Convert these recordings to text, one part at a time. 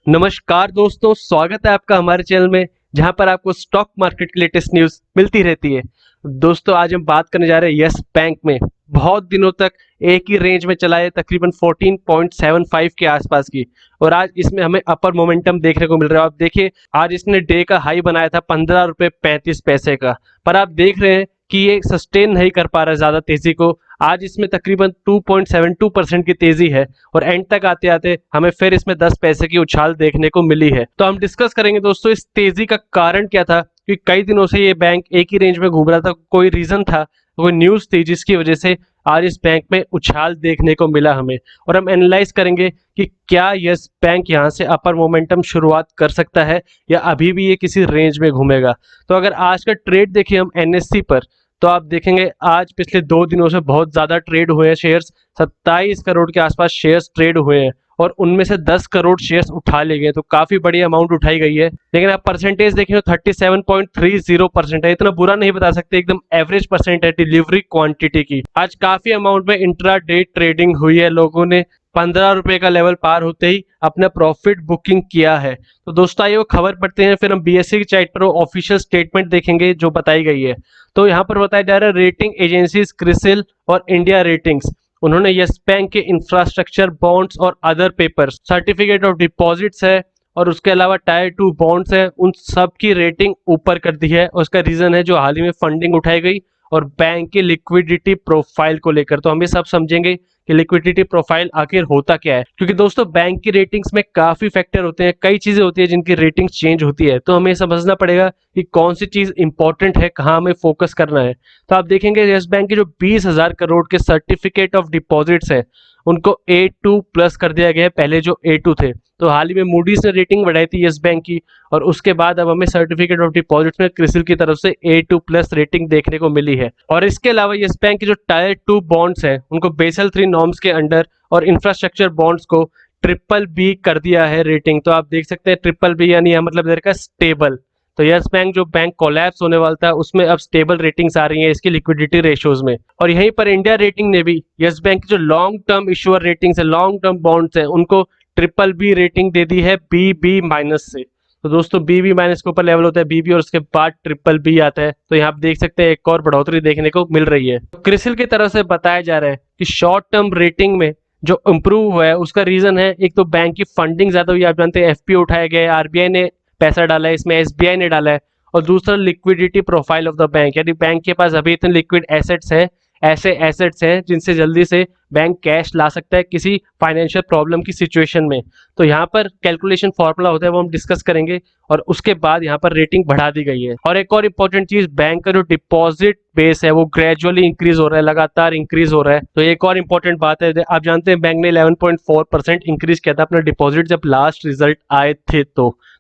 नमस्कार दोस्तों, स्वागत है आपका हमारे चैनल में जहां पर आपको स्टॉक मार्केट की लेटेस्ट न्यूज मिलती रहती है। दोस्तों आज हम बात करने जा रहे हैं यस बैंक में। बहुत दिनों तक एक ही रेंज में चला है, तकरीबन 14.75 के आसपास की, और आज इसमें हमें अपर मोमेंटम देखने को मिल रहा है। आप देखिए आज इसने डे का हाई बनाया था 15 रुपये 35 पैसे का, पर आप देख रहे हैं कि ये सस्टेन नहीं कर पा रहा है ज्यादा तेजी को। आज इसमें तकरीबन 2.72% की तेजी है और एंड तक आते आते हमें फिर इसमें 10 पैसे की उछाल देखने को मिली है। तो हम डिस्कस करेंगे दोस्तों इस तेजी का कारण क्या था, क्योंकि कई दिनों से ये बैंक एक ही रेंज में घूम रहा था। कोई रीजन था, कोई न्यूज थी जिसकी वजह से आज इस बैंक में उछाल देखने को मिला हमें, और हम एनालाइज करेंगे कि क्या यस बैंक यहाँ से अपर मोमेंटम शुरुआत कर सकता है या अभी भी ये किसी रेंज में घूमेगा। तो अगर आज का ट्रेड देखिए हम एनएससी पर, तो आप देखेंगे आज पिछले 2 दिनों से बहुत ज्यादा ट्रेड हुए हैं शेयर्स। 27 करोड़ के आसपास शेयर्स ट्रेड हुए हैं और उनमें से 10 करोड़ शेयर्स उठा लिए गए, तो काफी बड़ी अमाउंट उठाई गई है। लेकिन आप परसेंटेज देखें तो 37.30% है। इतना बुरा नहीं बता सकते, एकदम एवरेज परसेंट है डिलीवरी क्वांटिटी की। आज काफी अमाउंट में इंट्रा डे ट्रेडिंग हुई है, लोगों ने 15 रुपए का लेवल पार होते ही अपना प्रॉफिट बुकिंग किया है। तो दोस्तों आइए वो खबर पढ़ते हैं, फिर हम बीएससी की चाइट पर ऑफिशियल स्टेटमेंट देखेंगे जो बताई गई है। तो यहाँ पर बताया जा रहा है रेटिंग एजेंसीज क्रिसिल और इंडिया रेटिंग्स, उन्होंने यस बैंक के इंफ्रास्ट्रक्चर बॉन्ड्स और other papers, certificate of deposits है और उसके अलावा टायर 2 बॉन्ड्स है, उन सब की रेटिंग ऊपर कर दी है। और उसका रीजन है जो हाल ही में फंडिंग उठाई गई और बैंक की लिक्विडिटी प्रोफाइल को लेकर। तो हम ये सब समझेंगे कि लिक्विडिटी प्रोफाइल आखिर होता क्या है, क्योंकि दोस्तों बैंक की रेटिंग्स में काफी फैक्टर होते हैं, कई चीजें होती है जिनकी रेटिंग चेंज होती है। तो हमें समझना पड़ेगा कि कौन सी चीज इंपॉर्टेंट है, कहाँ हमें फोकस करना है। तो आप देखेंगे यस बैंक के जो 20,000 करोड़ के सर्टिफिकेट ऑफ डिपॉजिट्स है उनको A2 प्लस कर दिया गया है, पहले जो A2 थे। तो हाल ही में मूडीज ने रेटिंग बढ़ाई थी यस बैंक की, और उसके बाद अब हमें सर्टिफिकेट ऑफ डिपॉजिट्स में क्रिसिल की तरफ से A2 प्लस रेटिंग देखने को मिली है। और इसके अलावा यस बैंक के जो टायर 2 बॉन्ड्स है उनको बेसल 3 नॉर्म्स के अंडर और इंफ्रास्ट्रक्चर बॉन्ड्स को BBB कर दिया है रेटिंग। तो आप देख सकते हैं BBB यानी मतलब इधर का स्टेबल। तो यस बैंक जो बैंक कोलैप्स होने वाला था उसमें अब स्टेबल रेटिंग्स आ रही हैं इसकी लिक्विडिटी रेशियोज में। और यहीं पर इंडिया रेटिंग ने भी यस बैंक की जो लॉन्ग टर्म इशूअर रेटिंग्स है, लॉन्ग टर्म बॉन्ड्स है, उनको BBB रेटिंग दे दी है BB माइनस से। तो दोस्तों BB माइनस के ऊपर लेवल होता है BB और उसके बाद BBB आता है। तो यहाँ आप देख सकते हैं एक और बढ़ोतरी देखने को मिल रही है। तो क्रिसिल की तरफ से बताया जा रहा है कि शॉर्ट टर्म रेटिंग में जो इम्प्रूव हुआ है उसका रीजन है, एक तो बैंक की फंडिंग ज्यादा हुई, आप जानते हैं एफपीओ उठाया गया है, आरबीआई ने पैसा डाला है इसमें, एसबीआई ने डाला है। और दूसरा liquidity profile of the bank, यानी बैंक के पास अभी इतने लिक्विड एसेट्स हैं, ऐसे एसेट्स हैं जिनसे जल्दी से बैंक कैश ला सकता है किसी फाइनेंशियल प्रॉब्लम की सिचुएशन में। तो यहाँ पर कैलकुलेशन फॉर्मूला होता है, वो हम डिस्कस करेंगे, और उसके बाद यहाँ पर रेटिंग बढ़ा दी गई है। और एक और इंपॉर्टेंट चीज, बैंक का जो डिपॉजिट बेस है वो ग्रेजुअली इंक्रीज हो रहा है, लगातार इंक्रीज हो रहा है। तो एक और इंपॉर्टेंट बात है, आप जानते हैं बैंक ने 11.4% इंक्रीज किया था अपना डिपॉजिट जब लास्ट रिजल्ट आए थे।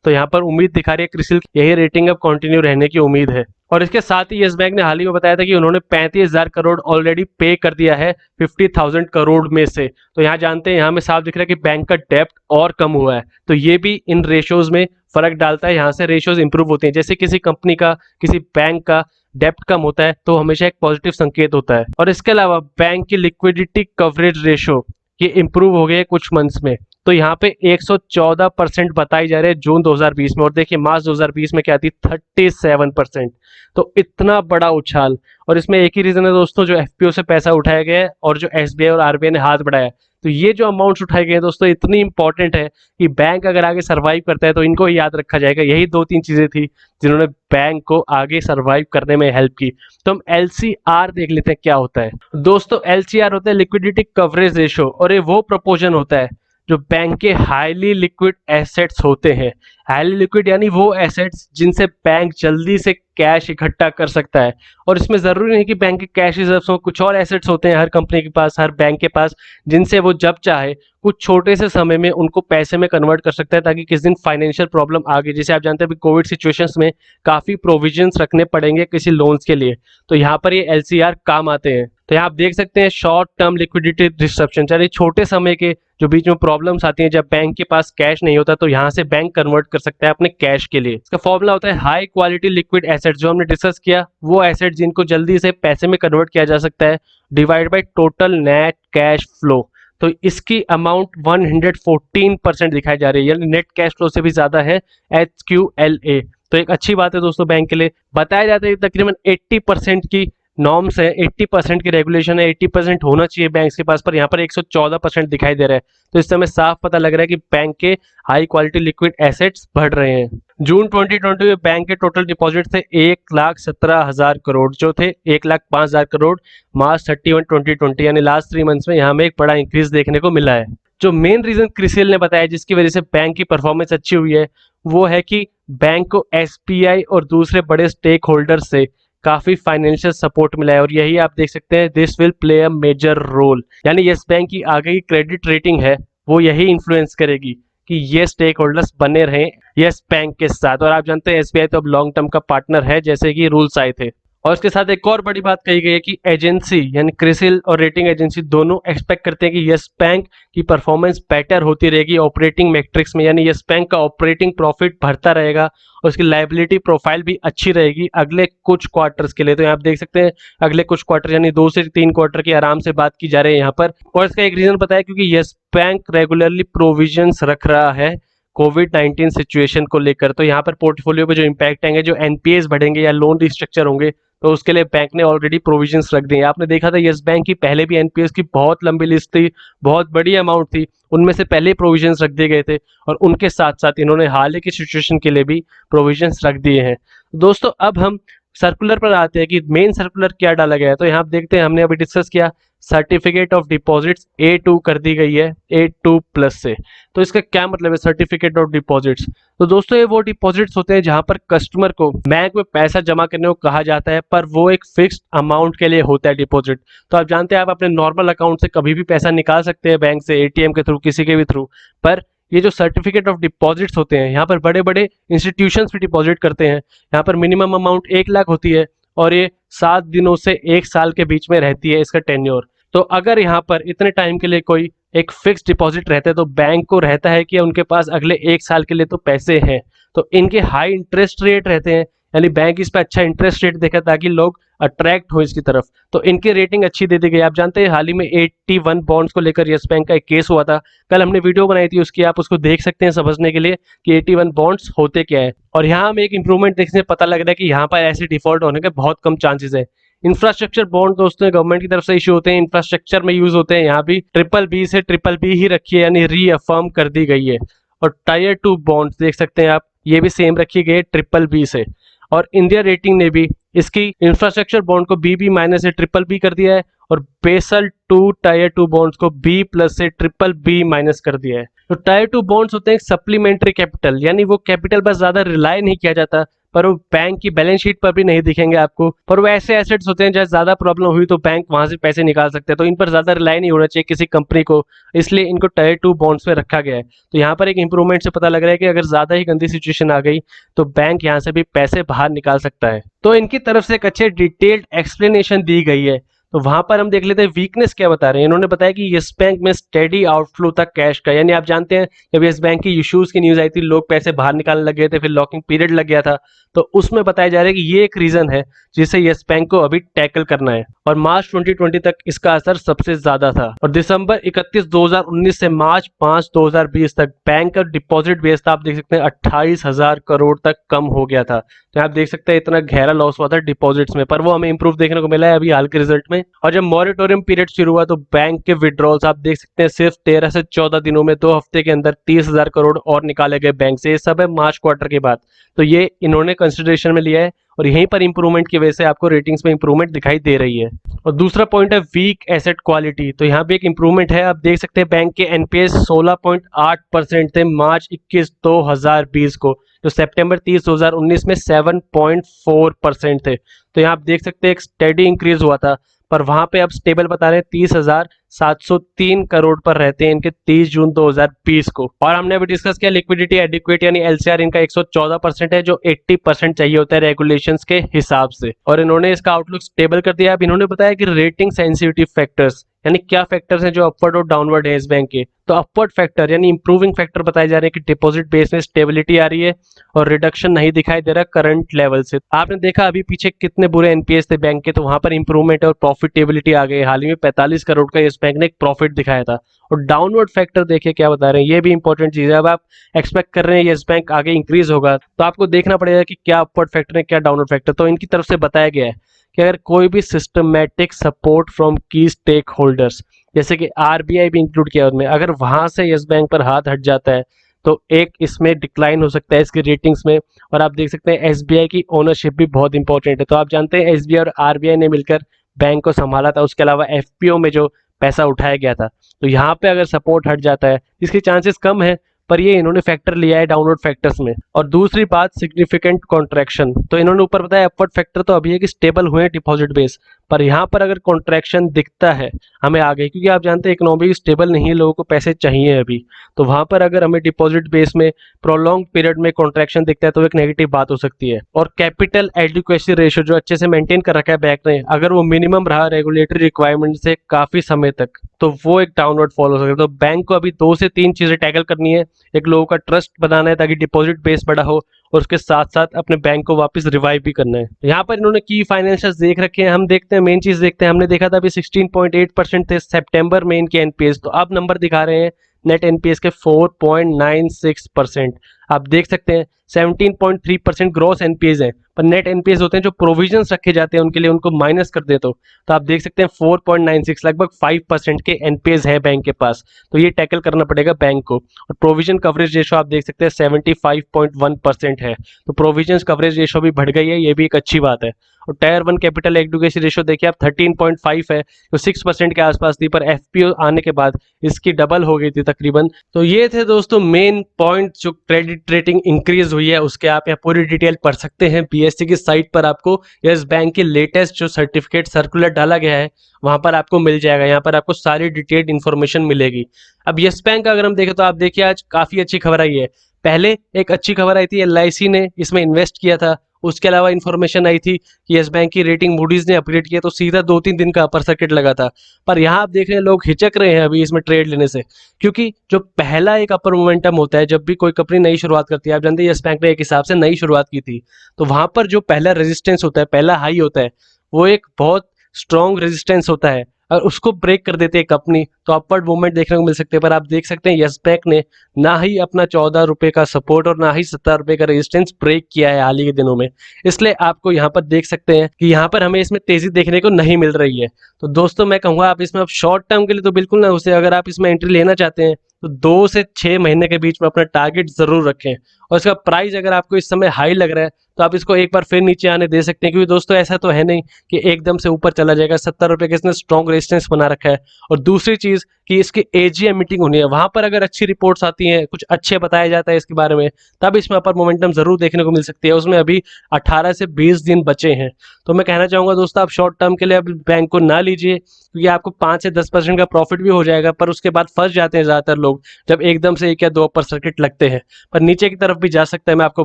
तो यहाँ पर उम्मीद दिखा रही है क्रिसिल, यही रेटिंग अब कंटिन्यू रहने की उम्मीद है। और इसके साथ ही यस बैंक ने हाल ही में बताया था कि उन्होंने 35,000 करोड़ ऑलरेडी पे कर दिया है 50,000 करोड़ में से। तो यहाँ जानते हैं, यहाँ में साफ दिख रहा है कि बैंक का डेप्ट और कम हुआ है। तो ये भी इन रेशियोज में फर्क डालता है, यहाँ से रेशियोज इंप्रूव होते हैं। जैसे किसी कंपनी का, किसी बैंक का डेप्ट कम होता है तो हमेशा एक पॉजिटिव संकेत होता है। और इसके अलावा बैंक की लिक्विडिटी कवरेज रेशियो ये इंप्रूव हो गए कुछ मंथ्स में। तो यहाँ पे 114% बताई जा रही है जून 2020 में, और देखिए मार्च 2020 में क्या थी 37%। तो इतना बड़ा उछाल, और इसमें एक ही रीजन है दोस्तों, जो एफपीओ से पैसा उठाया गया है और जो एसबीआई और आरबीआई ने हाथ बढ़ाया। तो ये जो अमाउंट्स उठाए गए हैं दोस्तों इतनी इंपॉर्टेंट है कि बैंक अगर आगे सर्वाइव करता है तो इनको ही याद रखा जाएगा। यही 2-3 चीजें थी जिन्होंने बैंक को आगे सर्वाइव करने में हेल्प की। तो हम एलसीआर देख लेते हैं क्या होता है। दोस्तों एलसीआर होता है लिक्विडिटी कवरेज रेशियो, और ये वो प्रोपोर्शन होता है जो बैंक के हाईली लिक्विड एसेट्स होते हैं। हाईली लिक्विड यानी वो एसेट्स जिनसे बैंक जल्दी से कैश इकट्ठा कर सकता है। और इसमें जरूरी नहीं कि बैंक के कैश रिजर्व्स हो, कुछ और एसेट्स होते हैं हर कंपनी के पास, हर बैंक के पास, जिनसे वो जब चाहे कुछ छोटे से समय में उनको पैसे में कन्वर्ट कर सकता है, ताकि किस दिन फाइनेंशियल प्रॉब्लम आ गई। जैसे आप जानते हैं कोविड सिचुएशंस में काफी प्रोविजंस रखने पड़ेंगे किसी लोन्स के लिए, तो यहाँ पर ये एलसीआर काम आते हैं। तो यहाँ आप देख सकते हैं शॉर्ट टर्म लिक्विडिटी डिस्ट्रप्शन, यानी छोटे समय के जो बीच में प्रॉब्लम्स आती हैं जब बैंक के पास कैश नहीं होता, तो यहाँ से बैंक कन्वर्ट कर सकता है अपने कैश के लिए। इसका फॉर्मूला होता है हाई क्वालिटी लिक्विड एसेट्स, जो हमने डिस्कस किया, वो एसेट जिनको जल्दी से पैसे में कन्वर्ट किया जा सकता है, divide by total net cash flow. तो इसकी अमाउंट 114% दिखाई जा रही है, यानी नेट कैश फ्लो से भी ज्यादा है HQLA। तो एक अच्छी बात है दोस्तों बैंक के लिए। बताया जाता है तकरीबन 80% की नॉर्म्स है, 80% की रेगुलेशन है, 80% होना चाहिए बैंक के पास, पर यहाँ पर 114% दिखाई दे रहा है। तो इस समय साफ पता लग रहा है कि बैंक के हाई क्वालिटी लिक्विड एसेट्स बढ़ रहे हैं। जून 2020 में बैंक के टोटल डिपॉजिट थे 1,17,000 करोड़, जो थे 1,05,000 करोड़ मार्च 31, 2020, यानी लास्ट 3 मंथ्स में यहाँ में एक बड़ा इंक्रीज देखने को मिला है। जो मेन रीजन क्रिसिल ने बताया जिसकी वजह से बैंक की परफॉर्मेंस अच्छी हुई है, वो है कि बैंक को SBI और दूसरे बड़े स्टेक होल्डर से काफी फाइनेंशियल सपोर्ट मिला है, और यही आप देख सकते हैं this will play a major role, यानी यस बैंक की आगे की क्रेडिट रेटिंग है वो यही इन्फ्लुएंस करेगी कि ये स्टेक होल्डर्स बने रहें यस बैंक के साथ। और आप जानते हैं SBI तो अब लॉन्ग टर्म का पार्टनर है जैसे कि रूल्स आए थे। और इसके साथ एक और बड़ी बात कही गई है कि एजेंसी यानी क्रिसिल और रेटिंग एजेंसी दोनों एक्सपेक्ट करते हैं कि यस बैंक की परफॉर्मेंस बेटर होती रहेगी ऑपरेटिंग मैट्रिक्स में, यानी यस बैंक का ऑपरेटिंग प्रॉफिट बढ़ता रहेगा और उसकी लायबिलिटी प्रोफाइल भी अच्छी रहेगी अगले कुछ क्वार्टर्स के लिए। तो आप देख सकते हैं अगले कुछ क्वार्टर यानी 2 से 3 क्वार्टर की आराम से बात की जा रही है यहाँ पर। और इसका एक रीजन पता है क्योंकि यस बैंक रेगुलरली प्रोविजंस रख रहा है कोविड-19 सिचुएशन को लेकर। तो यहाँ पर पोर्टफोलियो पे जो इम्पैक्ट आएंगे, जो NPAs बढ़ेंगे या लोन रिस्ट्रक्चर होंगे, तो उसके लिए बैंक ने ऑलरेडी प्रोविजंस रख दिए। आपने देखा था यस बैंक की पहले भी NPAs की बहुत लंबी लिस्ट थी, बहुत बड़ी अमाउंट थी, उनमें से पहले प्रोविजंस रख दिए गए थे, और उनके साथ साथ इन्होंने हाल ही की सिचुएशन के लिए भी प्रोविजंस रख दिए हैं। दोस्तों अब हम सर्कुलर पर आते हैं कि मेन सर्कुलर क्या डाला गया है। तो यहाँ देखते हैं, हमने अभी डिस्कस किया सर्टिफिकेट ऑफ डिपॉजिट्स A2 कर दी गई है A2 प्लस से। तो इसका क्या मतलब है सर्टिफिकेट ऑफ डिपॉजिट्स? तो दोस्तों ये वो डिपॉजिट्स होते हैं जहां पर कस्टमर को बैंक में पैसा जमा करने को कहा जाता है, पर वो एक फिक्स्ड अमाउंट के लिए होता है डिपॉजिट। तो आप जानते हैं आप अपने नॉर्मल अकाउंट से कभी भी पैसा निकाल सकते हैं बैंक से, ATM के थ्रू, किसी के भी थ्रू, पर ये जो सर्टिफिकेट ऑफ डिपॉजिट्स होते हैं यहाँ पर बड़े बड़े इंस्टीट्यूशंस भी डिपॉजिट करते हैं। यहाँ पर मिनिमम अमाउंट 1 लाख होती है और ये 7 दिनों से 1 साल के बीच में रहती है इसका टेन्योर। तो अगर यहाँ पर इतने टाइम के लिए कोई एक फिक्स डिपॉजिट रहता है तो बैंक को रहता है कि उनके पास अगले 1 साल के लिए तो पैसे हैं। तो इनके हाई इंटरेस्ट रेट रहते हैं, यानी बैंक इस पर अच्छा इंटरेस्ट रेट देगा ताकि लोग अट्रैक्ट हो इसकी तरफ। तो इनकी रेटिंग अच्छी दे दी गई। आप जानते हैं हाल ही में 81 बॉन्ड्स को लेकर यस बैंक का एक केस हुआ था, कल हमने वीडियो बनाई थी उसकी, आप उसको देख सकते हैं समझने के लिए कि 81 बॉन्ड्स होते क्या है। और यहाँ हमें एक इंप्रूवमेंट देखने से पता लग रहा है कि यहाँ पर ऐसे डिफॉल्ट होने के बहुत कम चांसेस है। इंफ्रास्ट्रक्चर बॉन्ड दोस्तों गवर्नमेंट की तरफ से इशू होते हैं, इंफ्रास्ट्रक्चर में यूज होते हैं, यहाँ भी BBB से BBB ही रखी है, यानी रीअफर्म कर दी गई है। और टायर 2 बॉन्ड्स देख सकते हैं आप, ये भी सेम रखी गई है BBB से। और इंडिया रेटिंग ने भी इसकी इंफ्रास्ट्रक्चर बॉन्ड को BB- से BBB कर दिया है, और बेसल 2 टायर 2 बॉन्ड्स को B+ से BBB- कर दिया है। तो टायर 2 बॉन्ड्स होते हैं सप्लीमेंट्री कैपिटल, यानी वो कैपिटल पर ज्यादा रिलाय नहीं किया जाता, पर वो बैंक की बैलेंस शीट पर भी नहीं दिखेंगे आपको, पर वो ऐसे एसेट्स होते हैं जहाँ ज्यादा प्रॉब्लम हुई तो बैंक वहां से पैसे निकाल सकते हैं। तो इन पर ज्यादा रिलाई नहीं होना चाहिए किसी कंपनी को, इसलिए इनको टायर 2 बॉन्ड्स पे रखा गया है। तो यहाँ पर एक इंप्रूवमेंट से पता लग रहा है कि अगर ज्यादा ही गंदी सिचुएशन आ गई तो बैंक यहाँ से भी पैसे बाहर निकाल सकता है। तो इनकी तरफ से एक अच्छे डिटेल्ड एक्सप्लेनेशन दी गई है। तो वहां पर हम देख लेते हैं वीकनेस क्या बता रहे हैं। इन्होंने बताया कि यस बैंक में स्टेडी आउटफ्लो था कैश का, यानी आप जानते हैं जब यस बैंक की इश्यूज की न्यूज आई थी, लोग पैसे बाहर निकालने लग गए थे, फिर लॉकिंग पीरियड लग गया था, तो उसमें बताया जा रहा है कि ये एक रीजन है जिसे यस बैंक को अभी टैकल करना है। और मार्च 2020 तक इसका असर सबसे ज्यादा था, और दिसंबर 31, 2019 से मार्च 5, 2020 तक बैंक का डिपॉजिट बेस था, आप देख सकते हैं 28,000 करोड़ तक कम हो गया था। तो आप देख सकते हैं इतना गहरा लॉस हुआ था डिपॉजिट्स में, पर वो हमें इंप्रूव देखने को मिला है अभी हाल के रिजल्ट में। और जब मॉरिटोरियम पीरियड शुरू हुआ तो बैंक के विड्रॉल्स आप देख सकते हैं सिर्फ 13 से 14 दिनों में 2 हफ्ते के अंदर 30,000 करोड़ और निकाले गए बैंक से। ये सब है मार्च क्वार्टर के बाद, तो ये इन्होंने कंसिडरेशन में लिया है, और यहीं पर इंप्रूवमेंट की वजह से आपको रेटिंग्स में इंप्रूवमेंट दिखाई दे रही है। और दूसरा पॉइंट है वीक एसेट क्वालिटी। तो यहाँ पे एक इंप्रूवमेंट है, आप देख सकते हैं बैंक के NPAs 16.8% थे मार्च 21, 2020 को, तो सितंबर 30, 2019 में 7.4% थे। तो यहाँ आप देख सकते हैं एक स्टेडी इंक्रीज हुआ था, पर वहां पे अब स्टेबल बता रहे हैं 30,703 करोड़ पर रहते हैं इनके 30 जून 2020 को। और हमने अभी डिस्कस किया लिक्विडिटी एडिक्वेट यानी LCR इनका 114% है, जो 80% चाहिए होता है रेगुलेशंस के हिसाब से, और इन्होंने इसका आउटलुक स्टेबल कर दिया। अब इन्होंने बताया कि रेटिंग सेंसिटिव फैक्टर्स यानी क्या फैक्टर्स हैं जो अपवर्ड और डाउनवर्ड है इस बैंक के। तो अपवर्ड फैक्टर यानी इंप्रूविंग फैक्टर बताए जा रहे हैं कि डिपॉजिट बेस में स्टेबिलिटी आ रही है और रिडक्शन नहीं दिखाई दे रहा करंट लेवल से। आपने देखा अभी पीछे कितने बुरे एनपीएस थे बैंक के, तो वहां पर इंप्रूवमेंट और प्रॉफिटेबिलिटी आ गई। हाल ही में 45 करोड़ का इस बैंक ने एक प्रॉफिट दिखाया था। और डाउनवर्ड फैक्टर देखिए क्या बता रहे हैं, ये भी इंपॉर्टेंट चीज है। अब आप एक्सपेक्ट कर रहे हैं येस बैंक आगे इंक्रीज होगा, तो आपको देखना पड़ेगा कि क्या अपवर्ड फैक्टर है क्या डाउनवर्ड फैक्टर। तो इनकी तरफ से बताया गया है कि अगर कोई भी सिस्टमेटिक सपोर्ट फ्रॉम की स्टेक होल्डर्स, जैसे कि आरबीआई भी इंक्लूड किया उनमें, अगर वहां से येस बैंक पर हाथ हट जाता है तो एक इसमें डिक्लाइन हो सकता है इसकी रेटिंग्स में। और आप देख सकते हैं एसबीआई की ओनरशिप भी बहुत इंपॉर्टेंट है। तो आप जानते हैं एसबीआई और आरबीआई ने मिलकर बैंक को संभाला था, उसके अलावा एफपीओ में जो पैसा उठाया गया था। तो यहाँ पे अगर सपोर्ट हट जाता है, इसके चांसेस कम है, पर ये इन्होंने फैक्टर लिया है डाउनवर्ड फैक्टर्स में। और दूसरी बात सिग्निफिकेंट कॉन्ट्रैक्शन, तो इन्होंने ऊपर बताया अपवर्ड फैक्टर तो अभी है कि स्टेबल हुए डिपॉजिट बेस, पर यहाँ पर अगर कॉन्ट्रैक्शन दिखता है हमें आगे, क्योंकि आप जानते हैं इकोनॉमी स्टेबल नहीं है, लोगों को पैसे चाहिए अभी, तो वहां पर अगर हमें डिपॉजिट बेस में प्रोलॉन्ग पीरियड में कॉन्ट्रैक्शन दिखता है तो एक नेगेटिव बात हो सकती है। और कैपिटल एडिक्वेसी रेशियो जो अच्छे से मेंटेन कर रखा है बैंक ने, अगर वो मिनिमम रहा रेगुलेटरी रिक्वायरमेंट से काफी समय तक, तो वो एक डाउनवर्ड फॉल हो सकता है। तो बैंक को अभी 2 से 3 चीजें टैकल करनी है। एक, लोगों का ट्रस्ट बनाना है ताकि डिपॉजिट बेस बड़ा हो, और उसके साथ साथ अपने बैंक को वापस रिवाइव भी करना है। यहाँ पर इन्होंने की फाइनेंशियल्स देख रखे हैं, हम देखते हैं मेन चीज देखते हैं। हमने देखा था अभी 16.8% थे सितंबर में इनके एनपीएस, तो अब नंबर दिखा रहे हैं नेट एनपीएस के 4.96%। आप देख सकते हैं 17.3% ग्रॉस एनपीएस है, पर नेट एनपीएस होते हैं जो प्रोविजंस रखे जाते हैं उनके लिए, उनको माइनस कर दे तो आप देख सकते हैं 4.96, लगभग 5% के एनपीएस है बैंक के पास। तो ये टैकल करना पड़ेगा बैंक को। और प्रोविजन कवरेज रेशो आप देख सकते हैं 75.1% है, तो प्रोविजन कवरेज रेशो भी बढ़ गई है, ये भी एक अच्छी बात है। और टायर 1 कैपिटल एडुकेसी रेशो देखिए आप 13.5 है, तो 6% के आसपास थी, पर एफपीओ आने के बाद इसकी डबल हो गई थी तकरीबन। तो ये थे दोस्तों मेन पॉइंट, जो क्रेडिट रेटिंग इंक्रीज हुई है उसके आप यहाँ पूरी डिटेल पढ़ सकते हैं। बीएससी की साइट पर आपको यस बैंक के लेटेस्ट जो सर्टिफिकेट सर्कुलर डाला गया है वहां पर आपको मिल जाएगा, यहाँ पर आपको सारी डिटेल्ड इन्फॉर्मेशन मिलेगी। अब यस बैंक का अगर हम देखें तो आप देखिए आज काफी अच्छी खबर आई है। पहले एक अच्छी खबर आई थी, एलआईसी ने इसमें इन्वेस्ट किया था। उसके अलावा इन्फॉर्मेशन आई थी कि यस बैंक की रेटिंग मूडीज ने अपग्रेड किया, तो सीधा 2-3 दिन का अपर सर्किट लगा था। पर यहाँ आप देख रहे हैं लोग हिचक रहे हैं अभी इसमें ट्रेड लेने से, क्योंकि जो पहला एक अपर मोमेंटम होता है जब भी कोई कंपनी नई शुरुआत करती है, आप जानते हैं यस बैंक ने एक हिसाब से नई शुरुआत की थी, तो वहां पर जो पहला रेजिस्टेंस होता है, पहला हाई होता है, वो एक बहुत स्ट्रॉन्ग रेजिस्टेंस होता है। और उसको ब्रेक कर देते हैं कंपनी तो अपवर्ड मूवमेंट देखने को मिल सकते हैं। पर आप देख सकते हैं यस बैंक ने ना ही अपना 14 रुपए का सपोर्ट और ना ही 17 रुपए का रेजिस्टेंस ब्रेक किया है हाल ही के दिनों में, इसलिए आपको यहाँ पर देख सकते हैं कि यहाँ पर हमें इसमें तेजी देखने को नहीं मिल रही है। तो दोस्तों मैं कहूँगा आप इसमें अब शॉर्ट टर्म के लिए तो बिल्कुल ना उसे, अगर आप इसमें एंट्री लेना चाहते हैं तो 2 से 6 महीने के बीच में अपना टारगेट जरूर रखें। और इसका प्राइस अगर आपको इस समय हाई लग रहा है तो आप इसको एक बार फिर नीचे आने दे सकते हैं, क्योंकि दोस्तों ऐसा तो है नहीं कि एकदम से ऊपर चला जाएगा। 70 रुपए का इसने स्ट्रॉन्ग रेजिस्टेंस बना रखा है। और दूसरी चीज कि इसकी एजीएम मीटिंग होनी है, वहां पर अगर अच्छी रिपोर्ट्स आती हैं, कुछ अच्छे बताया जाता है इसके बारे में, तब इसमें अपर मोमेंटम जरूर देखने को मिल सकती है। उसमें अभी 18 से 20 दिन बचे हैं। तो मैं कहना चाहूंगा दोस्तों आप शॉर्ट टर्म के लिए अब बैंक को ना लीजिए, क्योंकि आपको 5 से 10% का प्रॉफिट भी हो जाएगा, पर उसके बाद फंस जाते हैं ज्यादातर लोग जब एकदम से 1 या 2 अपर सर्किट लगते हैं। पर नीचे की तरफ भी जा सकता है, मैं आपको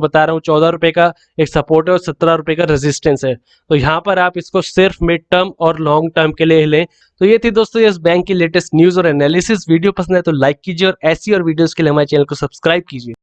बता रहा हूँ 14 रुपए का एक सपोर्ट है और 17 रुपए का रेजिस्टेंस है। तो यहाँ पर आप इसको सिर्फ मिड टर्म और लॉन्ग टर्म के लिए लें। तो ये थी दोस्तों यस बैंक की लेटेस्ट न्यूज और एनालिसिस। वीडियो पसंद है तो लाइक कीजिए और ऐसी और वीडियोस के लिए हमारे चैनल को सब्सक्राइब कीजिए।